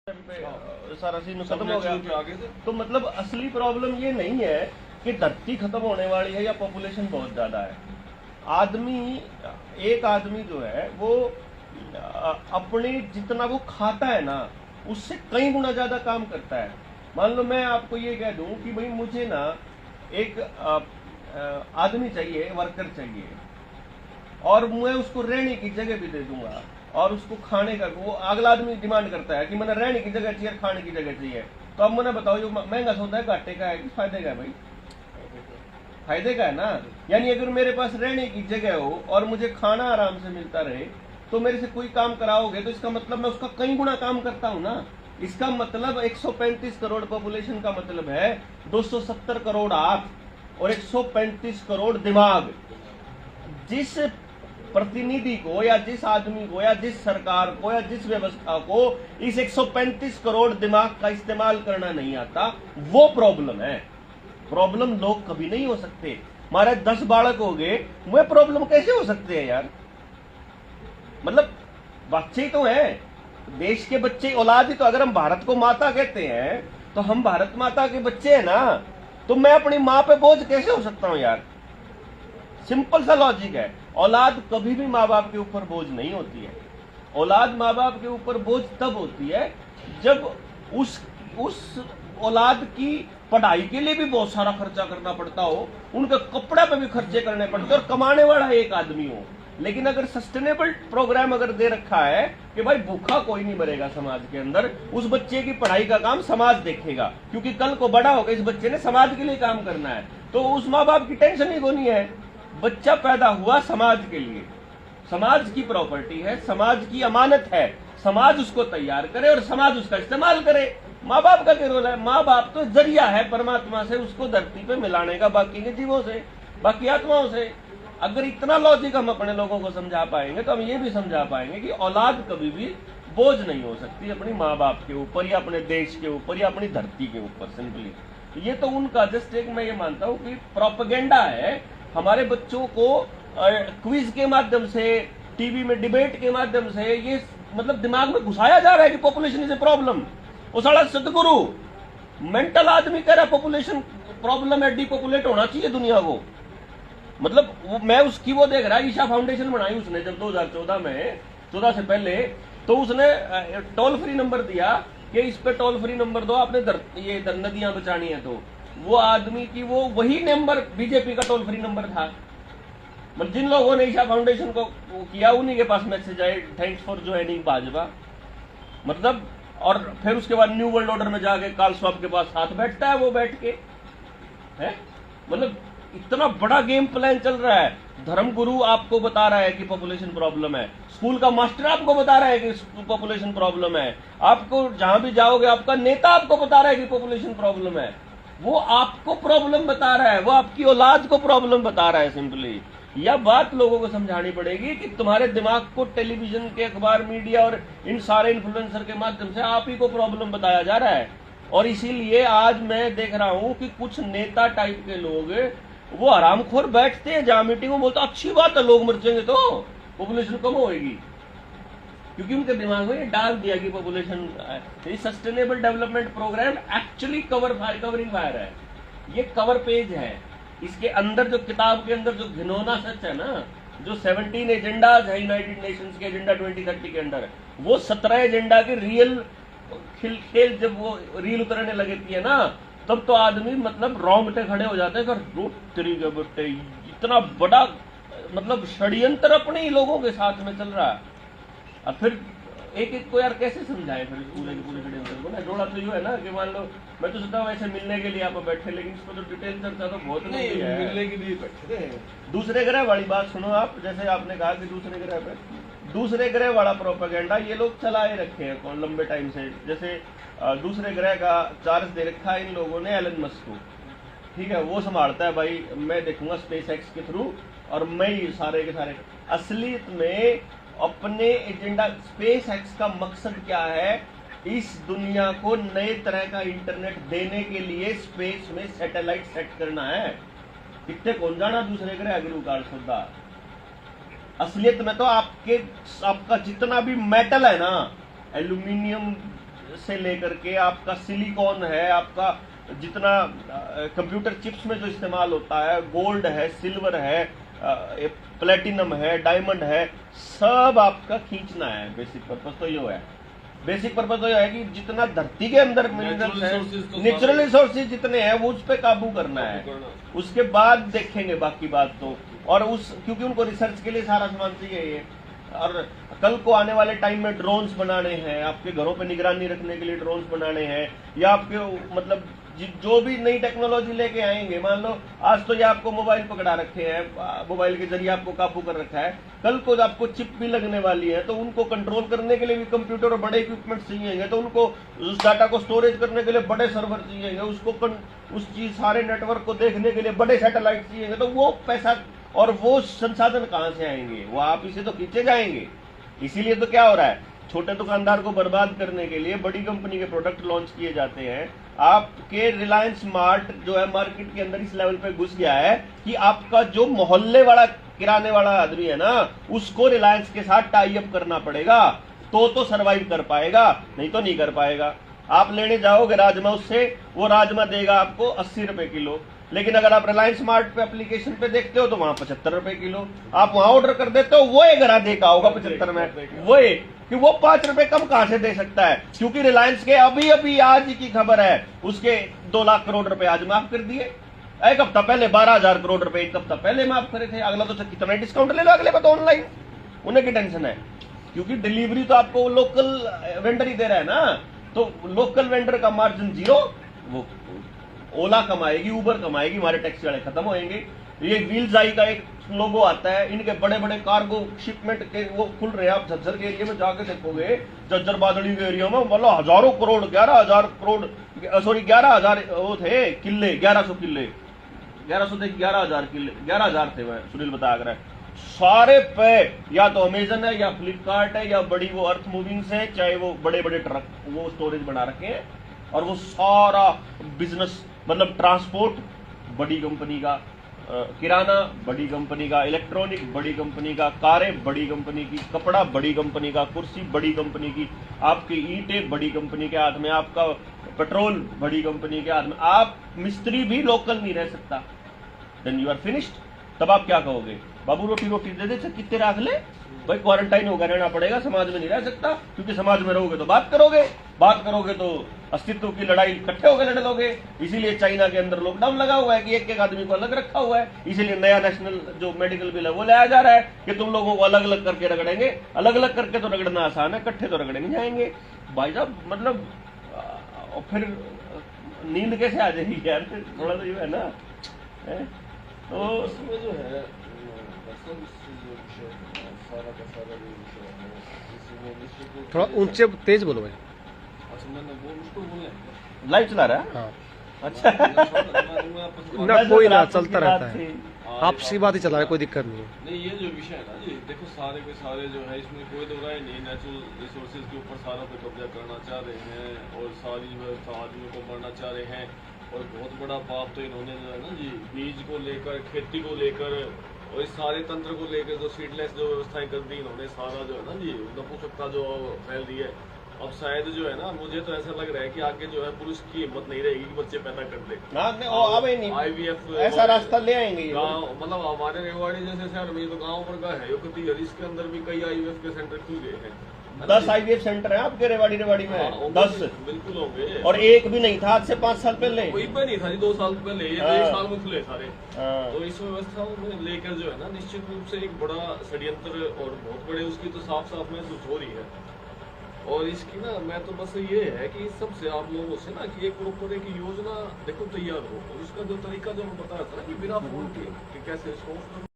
सारा सीन खत्म हो गया। तो मतलब असली प्रॉब्लम ये नहीं है कि धरती खत्म होने वाली है या पॉपुलेशन बहुत ज्यादा है। एक आदमी जो है वो अपने जितना वो खाता है ना उससे कई गुना ज्यादा काम करता है। मान लो मैं आपको ये कह दूं कि भाई मुझे ना एक आदमी चाहिए, वर्कर चाहिए, और मैं उसको रहने की जगह भी दे दूंगा और उसको खाने का, वो अगला आदमी डिमांड करता है कि मैंने रहने की जगह चाहिए, खाने की जगह चाहिए। तो अब मैंने बताओ जो महंगा सौदा है घाटे का है कि फायदे का है? भाई फायदे का है ना। यानी अगर मेरे पास रहने की जगह हो और मुझे खाना आराम से मिलता रहे तो मेरे से कोई काम कराओगे तो इसका मतलब मैं उसका कई गुना काम करता हूं ना। इसका मतलब 135 करोड़ पॉपुलेशन का मतलब है 270 करोड़ हाथ और 135 करोड़ दिमाग। जिस प्रतिनिधि को या जिस आदमी को या जिस सरकार को या जिस व्यवस्था को इस 135 करोड़ दिमाग का इस्तेमाल करना नहीं आता, वो प्रॉब्लम है। प्रॉब्लम लोग कभी नहीं हो सकते। हमारे 10 बालक हो गए, वो प्रॉब्लम कैसे हो सकते हैं यार? मतलब बच्चे तो हैं, देश के बच्चे, औलाद ही तो। अगर हम भारत को माता कहते हैं तो हम भारत माता के बच्चे हैं ना। तो मैं अपनी माँ पे बोझ कैसे हो सकता हूं यार? सिंपल सा लॉजिक है। औलाद कभी भी माँ बाप के ऊपर बोझ नहीं होती है। औलाद माँ बाप के ऊपर बोझ तब होती है जब उस औलाद की पढ़ाई के लिए भी बहुत सारा खर्चा करना पड़ता हो, उनके कपड़े पे भी खर्चे करने पड़ते और कमाने वाला एक आदमी हो। लेकिन अगर सस्टेनेबल प्रोग्राम अगर दे रखा है कि भाई भूखा कोई नहीं मरेगा समाज के अंदर, उस बच्चे की पढ़ाई का काम समाज देखेगा, क्योंकि कल को बड़ा होगा इस बच्चे ने समाज के लिए काम करना है, तो उस माँ बाप की टेंशन ही कोई नहीं है। बच्चा पैदा हुआ समाज के लिए, समाज की प्रॉपर्टी है, समाज की अमानत है, समाज उसको तैयार करे और समाज उसका इस्तेमाल करे। माँ बाप का क्या रोल है? माँ बाप तो जरिया है परमात्मा से उसको धरती पे मिलाने का, बाकी के जीवों से, बाकी आत्माओं से। अगर इतना लॉजिक हम अपने लोगों को समझा पाएंगे तो हम ये भी समझा पाएंगे कि औलाद कभी भी बोझ नहीं हो सकती अपनी माँ बाप के ऊपर या अपने देश के ऊपर या अपनी धरती के ऊपर। सिंपली ये तो उनका जस्ट एक, मैं ये मानता हूँ कि प्रोपेगेंडा है। हमारे बच्चों को क्विज के माध्यम से, टीवी में डिबेट के माध्यम से ये मतलब दिमाग में घुसाया जा रहा है कि पॉपुलेशन इज ए प्रॉब्लम। वो साला सदगुरु मेंटल आदमी कह रहा है पॉपुलेशन प्रॉब्लम है, डिपॉपुलेट होना चाहिए दुनिया को। मतलब मैं उसकी वो देख रहा है, ईशा फाउंडेशन बनाई उसने जब 2014 में, 14 से पहले, तो उसने टोल फ्री नंबर दिया कि इस पे टोल फ्री नंबर दो, आपने ये नदियां बचानी है। तो वो आदमी की वो वही नंबर बीजेपी का टोल फ्री नंबर था। मतलब जिन लोगों ने ईशा फाउंडेशन को किया उन्हीं के पास मैसेज आए, थैंक्स फॉर ज्वाइनिंग भाजपा। मतलब और फिर उसके बाद न्यू वर्ल्ड ऑर्डर में जाके कार्ल श्वाब के पास हाथ बैठता है वो, बैठ के है। मतलब इतना बड़ा गेम प्लान चल रहा है। धर्म गुरु आपको बता रहा है कि पॉपुलेशन प्रॉब्लम है, स्कूल का मास्टर आपको बता रहा है कि पॉपुलेशन प्रॉब्लम है, आपको जहां भी जाओगे आपका नेता आपको बता रहा है कि पॉपुलेशन प्रॉब्लम है। वो आपको प्रॉब्लम बता रहा है, वो आपकी औलाद को प्रॉब्लम बता रहा है। सिंपली यह बात लोगों को समझानी पड़ेगी कि तुम्हारे दिमाग को टेलीविजन के, अखबार, मीडिया और इन सारे इन्फ्लुएंसर के माध्यम से आप ही को प्रॉब्लम बताया जा रहा है। और इसीलिए आज मैं देख रहा हूं कि कुछ नेता टाइप के लोग वो हरामखोर बैठते हैं जहां मीटिंग में, बोलते अच्छी बात है लोग मर जाएंगे तो पॉपुलेशन कम होगी, क्योंकि उनके दिमाग में डाल दिया कि population sustainable development programme actually covering fire है। ये कवर पेज है। इसके अंदर जो किताब के अंदर जो घिनौना सच है ना, जो 17 एजेंडाज है यूनाइटेड नेशंस के एजेंडा 2030 के अंदर, वो 17 एजेंडा के रियल खेल जब वो रील उतरने लगती है ना, तब तो आदमी मतलब रोंगटे खड़े हो जाते हैं। बेटे इतना बड़ा मतलब षड्यंत्र अपने ही लोगों के साथ में चल रहा है। अब फिर एक एक को यार कैसे समझाए फिर पूरे षड्यंत्र को ना। जोड़ा तो ये है ना कि मान लो मैं तो सोचता हूँ ऐसे मिलने के लिए आप बैठे, लेकिन इस पर तो डिटेल चर्चा तो बहुत नहीं है। मिलने के लिए बैठे थे। दूसरे ग्रह वाली बात सुनो आप, जैसे आपने कहा कि दूसरे ग्रह वाला प्रोपेगेंडा ये लोग चलाए रखे हैं लंबे टाइम से। जैसे दूसरे ग्रह का चार्ज दे रखा है इन लोगों ने एलन मस्क को, ठीक है, वो संभालता है भाई, मैं देखूंगा स्पेस एक्स के थ्रू और मैं ही सारे के सारे। असलियत में अपने एजेंडा, स्पेस एक्स का मकसद क्या है? इस दुनिया को नए तरह का इंटरनेट देने के लिए स्पेस में सैटेलाइट सेट करना है। इतने कौन जाना दूसरे ग्रह अग्रिकार सौदा। असलियत में तो आपका जितना भी मेटल है ना, एल्यूमिनियम, से लेकर के आपका सिलिकॉन है, आपका जितना कंप्यूटर चिप्स में जो इस्तेमाल होता है, गोल्ड है, सिल्वर है, प्लेटिनम है, डायमंड है, सब आपका खींचना है। बेसिक पर्पस तो ये है, बेसिक पर्पस तो यह है कि जितना धरती के अंदर मिनरल्स है, नेचुरल रिसोर्सेज जितने हैं वो उस पर काबू करना है। उसके बाद देखेंगे बाकी बात तो। और उस क्योंकि उनको रिसर्च के लिए सारा सामान चाहिए ये। और कल को आने वाले टाइम में ड्रोन्स बनाने हैं, आपके घरों पे निगरानी रखने के लिए ड्रोन्स बनाने हैं, या आपके मतलब जो भी नई टेक्नोलॉजी लेके आएंगे। मान लो आज तो ये आपको मोबाइल पकड़ा रखे हैं, मोबाइल के जरिए आपको काबू कर रखा है, कल को आपको चिप भी लगने वाली है, तो उनको कंट्रोल करने के लिए भी कंप्यूटर और बड़े इक्विपमेंट चाहिए, तो उनको उस डाटा को स्टोरेज करने के लिए बड़े सर्वर चाहिए, उसको उस चीज सारे नेटवर्क को देखने के लिए बड़े सैटेलाइट चाहिए। तो वो पैसा और वो संसाधन कहां से आएंगे? वो आप इसे तो खींचे जाएंगे। इसीलिए तो क्या हो रहा है, छोटे दुकानदार को बर्बाद करने के लिए बड़ी कंपनी के प्रोडक्ट लॉन्च किए जाते हैं। आपके रिलायंस स्मार्ट जो है मार्केट के अंदर इस लेवल पे घुस गया है कि आपका जो मोहल्ले वाला किराने वाला आदमी है ना, उसको रिलायंस के साथ टाई अप करना पड़ेगा, तो सरवाइव कर पाएगा, नहीं तो नहीं कर पाएगा। आप लेने जाओगे राजमा उससे, वो राजमा देगा आपको 80 रुपए किलो, लेकिन अगर आप रिलायंस स्मार्ट पे एप्लीकेशन पे देखते हो तो वहां 75 रुपए किलो। आप वहां ऑर्डर कर देते हो, वो ग्रा देखा होगा 75 में, वो कि वो 5 रुपए कम कहां से दे सकता है? क्योंकि रिलायंस के अभी अभी आज की खबर है, उसके 2 लाख करोड़ रुपए आज माफ कर दिए। एक हफ्ता पहले 12,000 करोड़ रुपए एक हफ्ता पहले माफ करे थे। अगला तो कितना डिस्काउंट ले लो अगले पे तो ऑनलाइन, उन्हें की टेंशन है, क्योंकि डिलीवरी तो आपको लोकल वेंडर ही दे रहा है ना। तो लोकल वेंडर का मार्जिन 0, वो ओला कमाएगी, उबर कमाएगी, हमारे टैक्सी वाले खत्म होंगे। ये व्हील्स आई का एक लोगो आता है, इनके बड़े बड़े कार्गो शिपमेंट के वो खुल रहे हैं। आप झज्जर के एरिया में जाके देखोगे, झज्जर बादली के एरिया में मतलब हजारों करोड़, 11,000 करोड़, सॉरी 11,000 वो थे किले, 1100 किले, 1100 थे 11,000 किले, 11,000 थे, मैं सुनील बता कर सारे पे या तो अमेजन है या फ्लिपकार्ट है या बड़ी वो अर्थ मूविंग्स है, चाहे वो बड़े बड़े ट्रक वो स्टोरेज बना रखे हैं। और वो सारा बिजनेस मतलब ट्रांसपोर्ट बड़ी कंपनी का, किराना बड़ी कंपनी का, इलेक्ट्रॉनिक बड़ी कंपनी का, कारें बड़ी कंपनी की, कपड़ा बड़ी कंपनी का, कुर्सी बड़ी कंपनी की, आपकी ईंटें बड़ी कंपनी के हाथ में, आपका पेट्रोल बड़ी कंपनी के हाथ में। आप मिस्त्री भी लोकल नहीं रह सकता, देन यू आर फिनिश्ड। तब आप क्या कहोगे? बाबू रोटी रोटी दे दे, कितने रख ले भाई, क्वारंटाइन होकर रहना पड़ेगा, समाज में नहीं रह सकता। क्योंकि समाज में रहोगे तो बात करोगे तो अस्तित्व की लड़ाई इकट्ठे होकर लड़ लोगे। इसीलिए चाइना के अंदर लॉकडाउन लगा हुआ है कि एक एक आदमी को अलग रखा हुआ है। इसीलिए नया नेशनल जो मेडिकल बिल है वो लाया जा रहा है कि तुम लोगों को अलग अलग करके रगड़ेंगे। अलग अलग करके तो रगड़ना आसान है, इकट्ठे तो रगड़े नहीं जाएंगे भाई साहब। मतलब फिर नींद कैसे आ जाएगी यार? थोड़ा तो ये है ना, तो इसमें जो है थोड़ा ऊंचे तेज बोलो भाई। अच्छा मैंने बोल लाइव चला रहा है। हाँ अच्छा ना, कोई ना, चलता रहता है, आपसी बात ही चला रहा है, कोई दिक्कत नहीं है। नहीं, ये जो विषय है ना जी, देखो सारे के सारे जो है इसमें कोई दो राय नहीं, नेचुरल रिसोर्सेज के ऊपर सारा पे कब्जा करना चाह रहे हैं और सारी व्यवस्था आदमियों को बढ़ना चाह रहे हैं। और बहुत बड़ा पाप तो इन्होंने जो है ना जी, बीज को लेकर, खेती को लेकर और इस सारे तंत्र को लेकर जो सीडलेस जो व्यवस्थाएं कर दी इन्होंने, सारा जो है ना जी नपुंसकता जो फैल रही है। अब शायद जो है ना, मुझे तो ऐसा लग रहा है कि आगे जो है पुरुष की हिम्मत नहीं रहेगी कि बच्चे पैदा कर ले। IVF ऐसा रास्ता ले आएंगे गाँव, मतलब हमारे रेवाड़ी जैसे शहर में तो गाँव पर का है इसके अंदर भी कई IVF के सेंटर खुल गए हैं। 10 IVF सेंटर है आपके रेवाड़ी में, 10 बिल्कुल होंगे। और एक भी नहीं था आज से 5 साल पहले, कोई पे नहीं था जी, 2 साल पहले, ये 1 साल में खुले सारे। तो इस व्यवस्था में लेकर जो है ना, निश्चित रूप से एक बड़ा षड्यंत्र और बहुत बड़े उसकी तो साफ साफ महसूस हो रही है। और इसकी ना, मैं तो बस ये है कि सबसे आप लोगों से ना कि एक प्रॉपर एक योजना देखो तैयार हो, और उसका जो तरीका जो हम बता रहा था ना कि बिना फोन के कैसे इसको